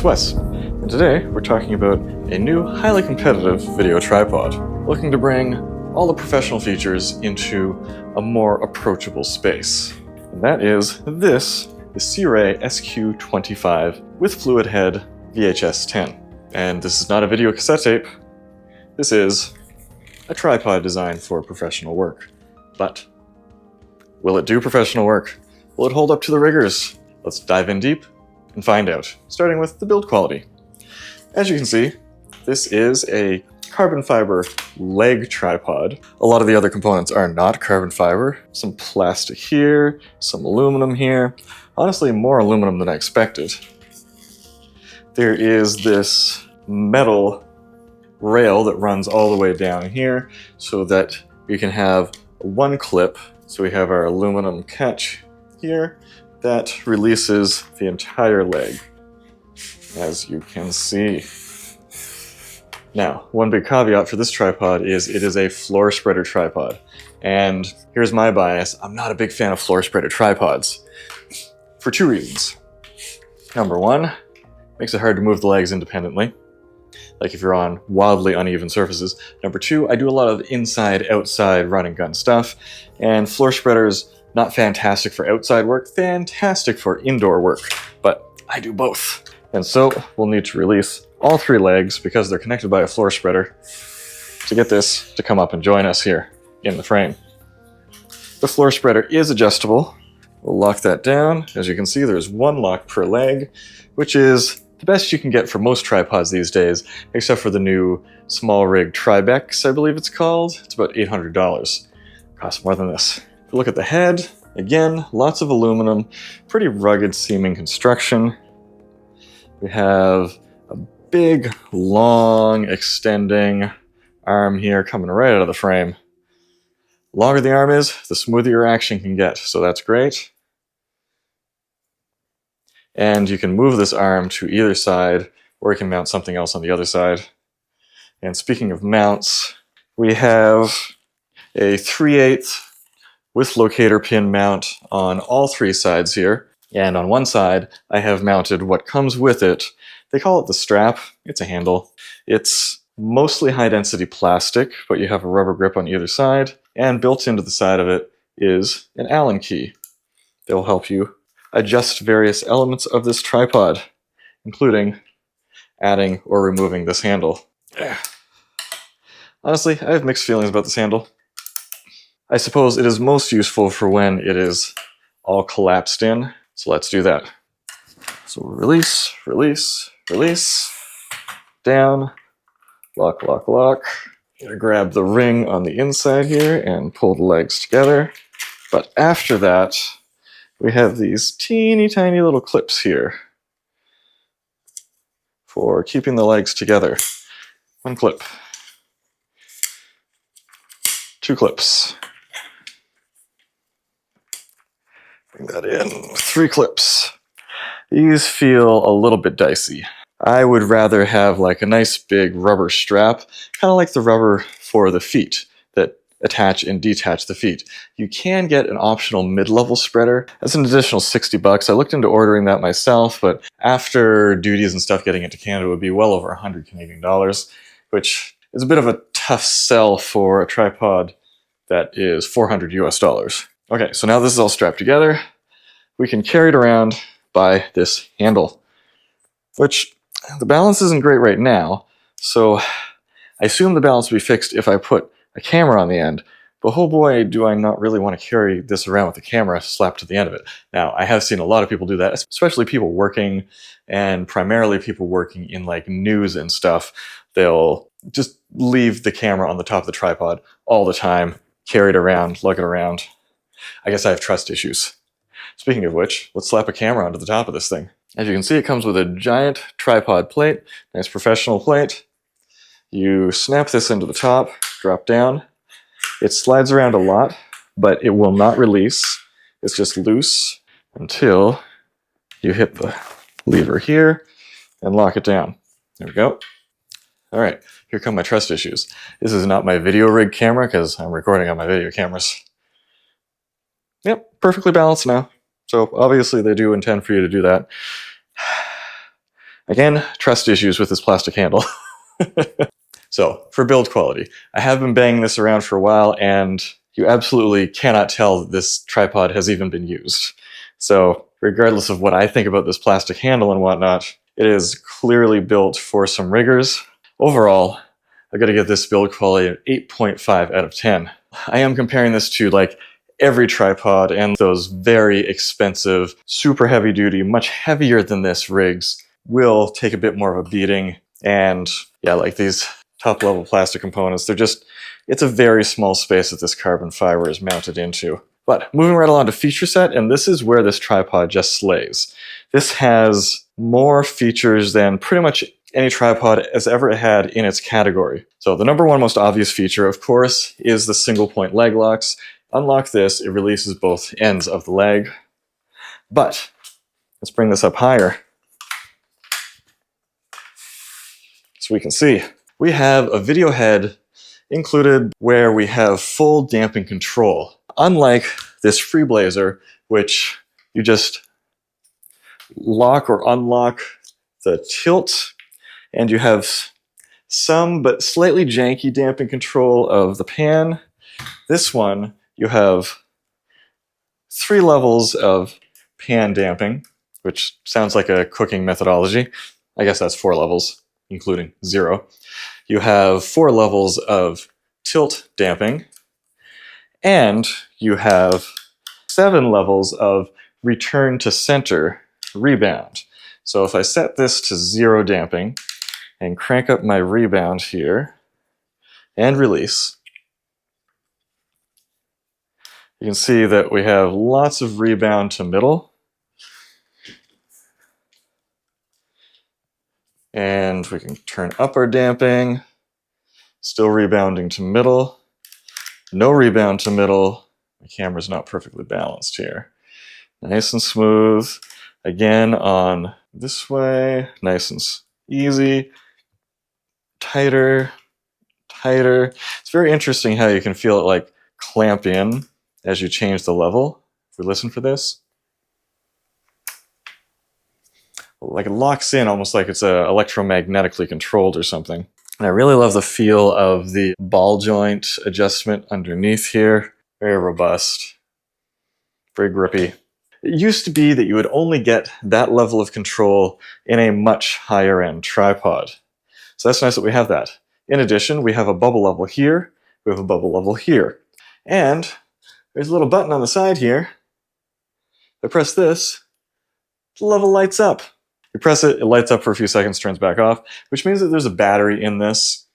Wes, and today we're talking about a new highly competitive video tripod, looking to bring all the professional features into a more approachable space. And that is this, the Sirui SQ25 with fluid head VHS10. And this is not a video cassette tape, this is a tripod designed for professional work. But will it do professional work? Will it hold up to the rigors? Let's dive in deep and find out, starting with the build quality. As you can see, this is a carbon fiber leg tripod. A lot of the other components are not carbon fiber. Some plastic here, some aluminum here. Honestly, more aluminum than I expected. There is this metal rail that runs all the way down here so that you can have one clip. So we have our aluminum catch here that releases the entire leg, as you can see. Now, one big caveat for this tripod is it is a floor spreader tripod. And here's my bias, I'm not a big fan of floor spreader tripods for two reasons. Number one, makes it hard to move the legs independently, like if you're on wildly uneven surfaces. Number two, I do a lot of inside-outside run and gun stuff, and floor spreaders, not fantastic for outside work, fantastic for indoor work, but I do both. And so we'll need to release all three legs because they're connected by a floor spreader to get this to come up and join us here in the frame. The floor spreader is adjustable. We'll lock that down. As you can see, there's one lock per leg, which is the best you can get for most tripods these days, except for the new small rig Tribex, I believe it's called. It's about $800. Costs more than this. If you look at the head, again, lots of aluminum, pretty rugged seeming construction. We have a big, long, extending arm here coming right out of the frame. The longer the arm is, the smoother your action can get, so that's great. And you can move this arm to either side, or you can mount something else on the other side. And speaking of mounts, we have a 3/8 with locator pin mount on all three sides here. And on one side, I have mounted what comes with it. They call it the strap. It's a handle. It's mostly high-density plastic, but you have a rubber grip on either side. And built into the side of it is an Allen key. They'll help you adjust various elements of this tripod, including adding or removing this handle. Honestly, I have mixed feelings about this handle. I suppose it is most useful for when it is all collapsed in, so let's do that. So release, release, release, down, lock, lock, lock. Gonna grab the ring on the inside here and pull the legs together. But after that, we have these teeny tiny little clips here for keeping the legs together. One clip, two clips. Bring that in, three clips. These feel a little bit dicey. I would rather have like a nice big rubber strap, kind of like the rubber for the feet that attach and detach the feet. You can get an optional mid-level spreader. That's an additional $60. I looked into ordering that myself, but after duties and stuff getting into Canada, it would be well over 100 Canadian dollars, which is a bit of a tough sell for a tripod that is 400 US dollars. Okay, so now this is all strapped together. We can carry it around by this handle, which the balance isn't great right now. So I assume the balance will be fixed if I put a camera on the end, but oh boy, do I not really want to carry this around with the camera slapped to the end of it. Now, I have seen a lot of people do that, especially people working, and primarily people working in like news and stuff. They'll just leave the camera on the top of the tripod all the time, carry it around, lug it around. I guess I have trust issues. Speaking of which, let's slap a camera onto the top of this thing. As you can see, it comes with a giant tripod plate, nice professional plate. You snap this into the top, drop down. It slides around a lot, but it will not release. It's just loose until you hit the lever here and lock it down. There we go. All right, here come my trust issues. This is not my video rig camera because I'm recording on my video cameras. Yep, perfectly balanced now. So obviously they do intend for you to do that. Again, trust issues with this plastic handle. So, for build quality, I have been banging this around for a while, and you absolutely cannot tell that this tripod has even been used. So, regardless of what I think about this plastic handle and whatnot, it is clearly built for some riggers. Overall, I've got to give this build quality an 8.5 out of 10. I am comparing this to like every tripod and those very expensive, super heavy duty, much heavier than this rigs will take a bit more of a beating. And yeah, like these top level plastic components, it's a very small space that this carbon fiber is mounted into. But moving right along to feature set, and this is where this tripod just slays. This has more features than pretty much any tripod has ever had in its category. So the number one most obvious feature, of course, is the single point leg locks. Unlock this, it releases both ends of the leg. But let's bring this up higher so we can see. We have a video head included where we have full damping control. Unlike this Freeblazer, which you just lock or unlock the tilt, and you have some but slightly janky damping control of the pan. This one, you have 3 levels of pan damping, which sounds like a cooking methodology. I guess that's 4 levels, including 0. You have 4 levels of tilt damping, and you have 7 levels of return to center rebound. So if I set this to 0 damping and crank up my rebound here and release, you can see that we have lots of rebound to middle. And we can turn up our damping, still rebounding to middle. No rebound to middle. My camera's not perfectly balanced here. Nice and smooth. Again on this way, nice and easy. Tighter, tighter. It's very interesting how you can feel it like clamp in as you change the level. If we listen for this. Like it locks in almost like it's electromagnetically controlled or something. And I really love the feel of the ball joint adjustment underneath here. Very robust, very grippy. It used to be that you would only get that level of control in a much higher end tripod. So that's nice that we have that. In addition, we have a bubble level here, we have a bubble level here. And there's a little button on the side here. If I press this, the level lights up. You press it, it lights up for a few seconds, turns back off, which means that there's a battery in this.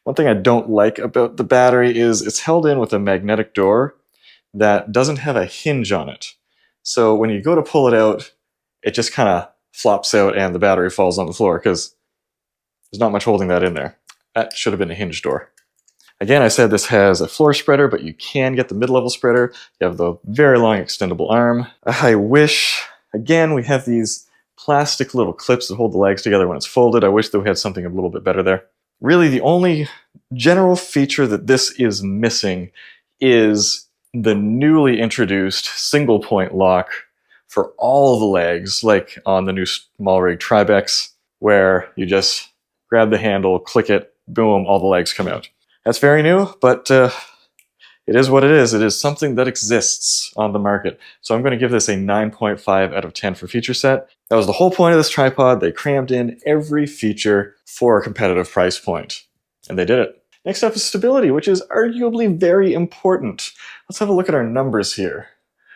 One thing I don't like about the battery is it's held in with a magnetic door that doesn't have a hinge on it. So when you go to pull it out, it just kind of flops out and the battery falls on the floor because there's not much holding that in there. That should have been a hinge door. Again, I said this has a floor spreader, but you can get the mid-level spreader. You have the very long extendable arm. I wish, again, we have these plastic little clips that hold the legs together when it's folded. I wish that we had something a little bit better there. Really, the only general feature that this is missing is the newly introduced single point lock for all the legs, like on the new small rig Tribex, where you just grab the handle, click it, boom, all the legs come out. That's very new, but it is what it is. It is something that exists on the market. So I'm going to give this a 9.5 out of 10 for feature set. That was the whole point of this tripod. They crammed in every feature for a competitive price point. And they did it. Next up is stability, which is arguably very important. Let's have a look at our numbers here.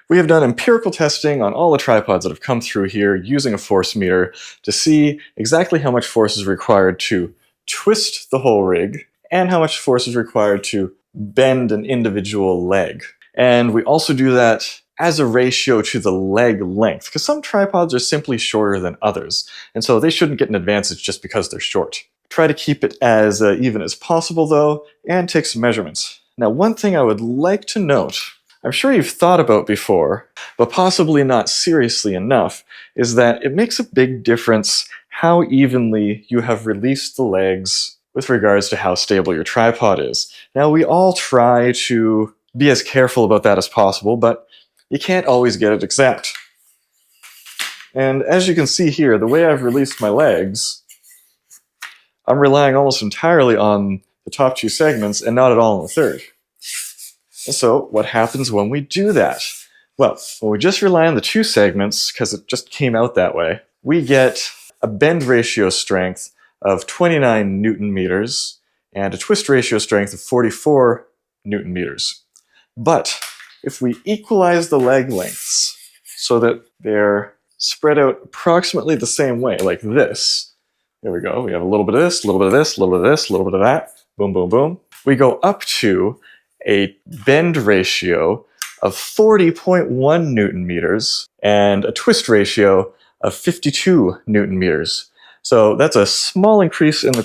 We have done empirical testing on all the tripods that have come through here using a force meter to see exactly how much force is required to twist the whole rig and how much force is required to bend an individual leg. And we also do that as a ratio to the leg length, because some tripods are simply shorter than others, and so they shouldn't get an advantage just because they're short. Try to keep it as even as possible though, and take some measurements. Now, one thing I would like to note, I'm sure you've thought about before, but possibly not seriously enough, is that it makes a big difference how evenly you have released the legs with regards to how stable your tripod is. Now, we all try to be as careful about that as possible, but you can't always get it exact. And as you can see here, the way I've released my legs, I'm relying almost entirely on the top two segments and not at all on the third. And so what happens when we do that? Well, when we just rely on the two segments, because it just came out that way, we get a bend ratio strength of 29 Newton meters and a twist ratio strength of 44 Newton meters. But if we equalize the leg lengths so that they're spread out approximately the same way, like this, there we go, we have a little bit of this, a little bit of this, a little bit of this, a little bit of that, boom, boom, boom. We go up to a bend ratio of 40.1 Newton meters and a twist ratio of 52 Newton meters. So that's a small increase in the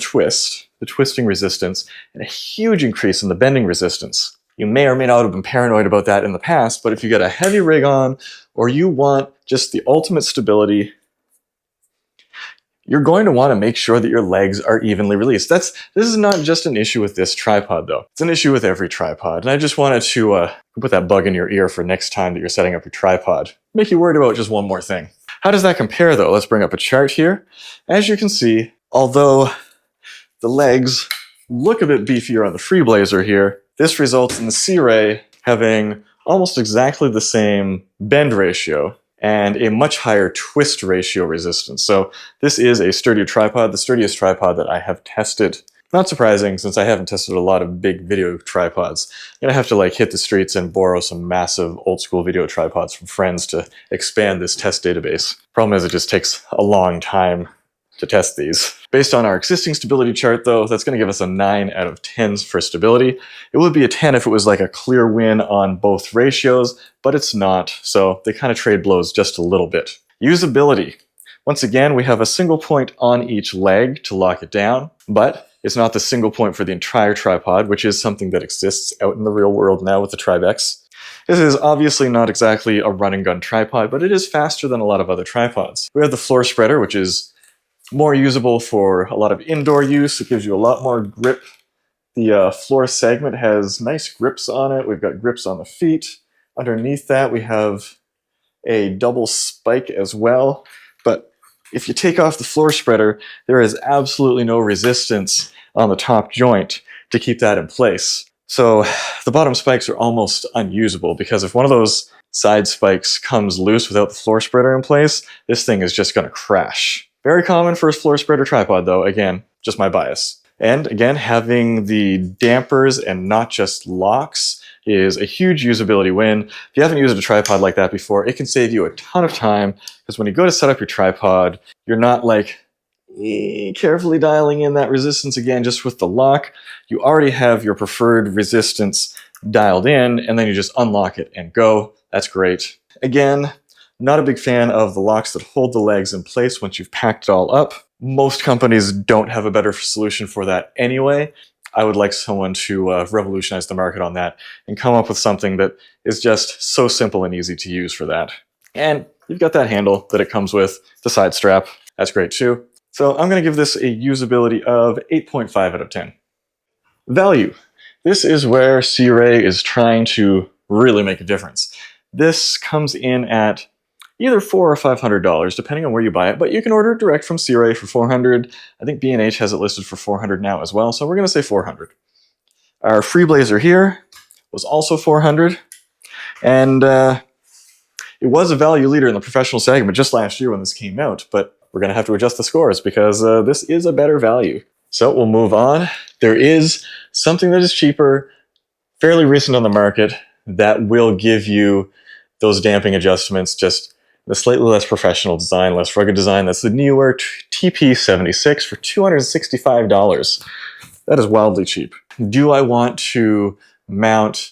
twisting resistance, and a huge increase in the bending resistance. You may or may not have been paranoid about that in the past, but if you get a heavy rig on, or you want just the ultimate stability, you're going to want to make sure that your legs are evenly released. This is not just an issue with this tripod, though. It's an issue with every tripod, and I just wanted to put that bug in your ear for next time that you're setting up your tripod. Make you worried about just one more thing. How does that compare, though? Let's bring up a chart here. As you can see, although the legs look a bit beefier on the Freeblazer here, this results in the Sirui having almost exactly the same bend ratio and a much higher twist ratio resistance. So this is a sturdier tripod, the sturdiest tripod that I have tested. Not surprising, since I haven't tested a lot of big video tripods. I'm gonna have to like hit the streets and borrow some massive old school video tripods from friends to expand this test database. Problem is, it just takes a long time to test these. Based on our existing stability chart, though, that's gonna give us a 9 out of 10 for stability. It would be a 10 if it was like a clear win on both ratios, but it's not, so they kind of trade blows just a little bit. Usability. Once again, we have a single point on each leg to lock it down, but it's not the single point for the entire tripod, which is something that exists out in the real world now with the Tribex. This is obviously not exactly a run and gun tripod, but it is faster than a lot of other tripods. We have the floor spreader, which is more usable for a lot of indoor use. It gives you a lot more grip. The floor segment has nice grips on it. We've got grips on the feet. Underneath that, we have a double spike as well. But if you take off the floor spreader, there is absolutely no resistance on the top joint to keep that in place. So the bottom spikes are almost unusable, because if one of those side spikes comes loose without the floor spreader in place, this thing is just going to crash. Very common for a floor spreader tripod, though. Again, just my bias. And again, having the dampers and not just locks is a huge usability win. If you haven't used a tripod like that before, it can save you a ton of time, because when you go to set up your tripod, you're not like carefully dialing in that resistance again just with the lock. You already have your preferred resistance dialed in, and then you just unlock it and go. That's great. Again, not a big fan of the locks that hold the legs in place once you've packed it all up. Most companies don't have a better solution for that anyway. I would like someone to revolutionize the market on that and come up with something that is just so simple and easy to use for that. And you've got that handle that it comes with, the side strap. That's great too. So I'm going to give this a usability of 8.5 out of 10. Value. This is where Sirui is trying to really make a difference. This comes in at either $400 or $500, depending on where you buy it, but you can order it direct from Sirui for $400. I think B&H has it listed for $400 now as well, so we're going to say $400. Our Freeblazer here was also $400, and it was a value leader in the professional segment just last year when this came out, but we're going to have to adjust the scores because this is a better value. So we'll move on. There is something that is cheaper, fairly recent on the market, that will give you those damping adjustments, just the slightly less professional design, less rugged design. That's the newer TP76 for $265. That is wildly cheap. Do I want to mount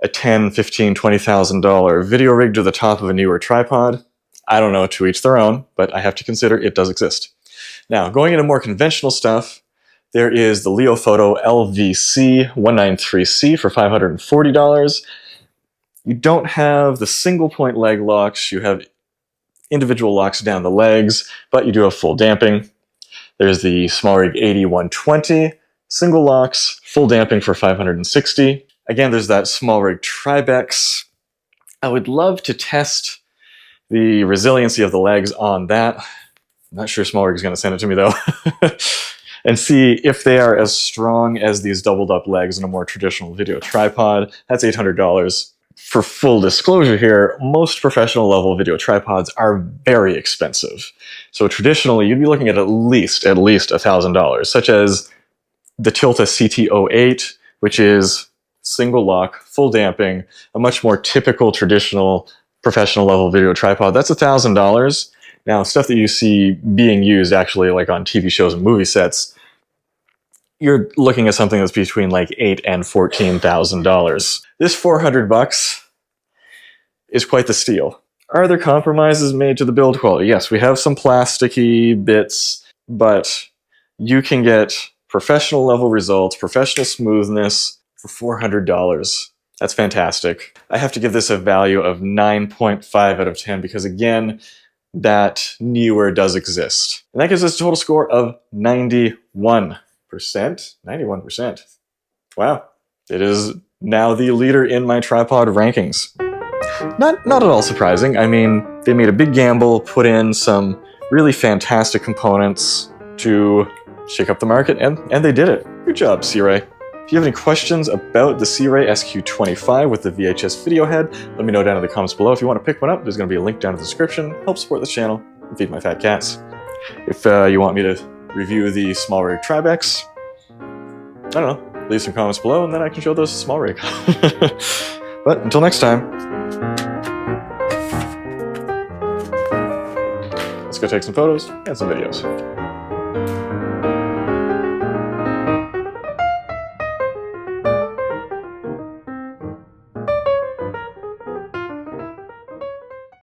a $10,000, $15,000, $20,000 video rig to the top of a newer tripod? I don't know, to each their own, but I have to consider it does exist. Now, going into more conventional stuff, there is the Leofoto LVC193C for $540. You don't have the single point leg locks, you have individual locks down the legs, but you do have full damping. There's the SmallRig 8120, single locks, full damping for $560. Again, there's that SmallRig Tribex. I would love to test the resiliency of the legs on that. I'm not sure SmallRig is going to send it to me though. And see if they are as strong as these doubled up legs in a more traditional video tripod. That's $800. For full disclosure here, most professional level video tripods are very expensive. So traditionally, you'd be looking at least $1,000, such as the Tilta CT08, which is single lock, full damping, a much more typical traditional professional level video tripod. That's $1,000. Now, stuff that you see being used actually like on TV shows and movie sets, you're looking at something that's between like $8,000 and $14,000. This $400 is quite the steal. Are there compromises made to the build quality? Yes, we have some plasticky bits, but you can get professional level results, professional smoothness for $400. That's fantastic. I have to give this a value of 9.5 out of 10 because again, that newer does exist. And that gives us a total score of 91%. 91%. Wow. It is now the leader in my tripod rankings. Not at all surprising. I mean, they made a big gamble, put in some really fantastic components to shake up the market, and they did it. Good job, Sirui. If you have any questions about the Sirui SQ25 with the VHS video head, let me know down in the comments below. If you want to pick one up, there's going to be a link down in the description. Help support this channel and feed my fat cats. If you want me to review the SmallRig Tribex, I don't know, leave some comments below and then I can show those to SmallRig. But until next time, let's go take some photos and some videos.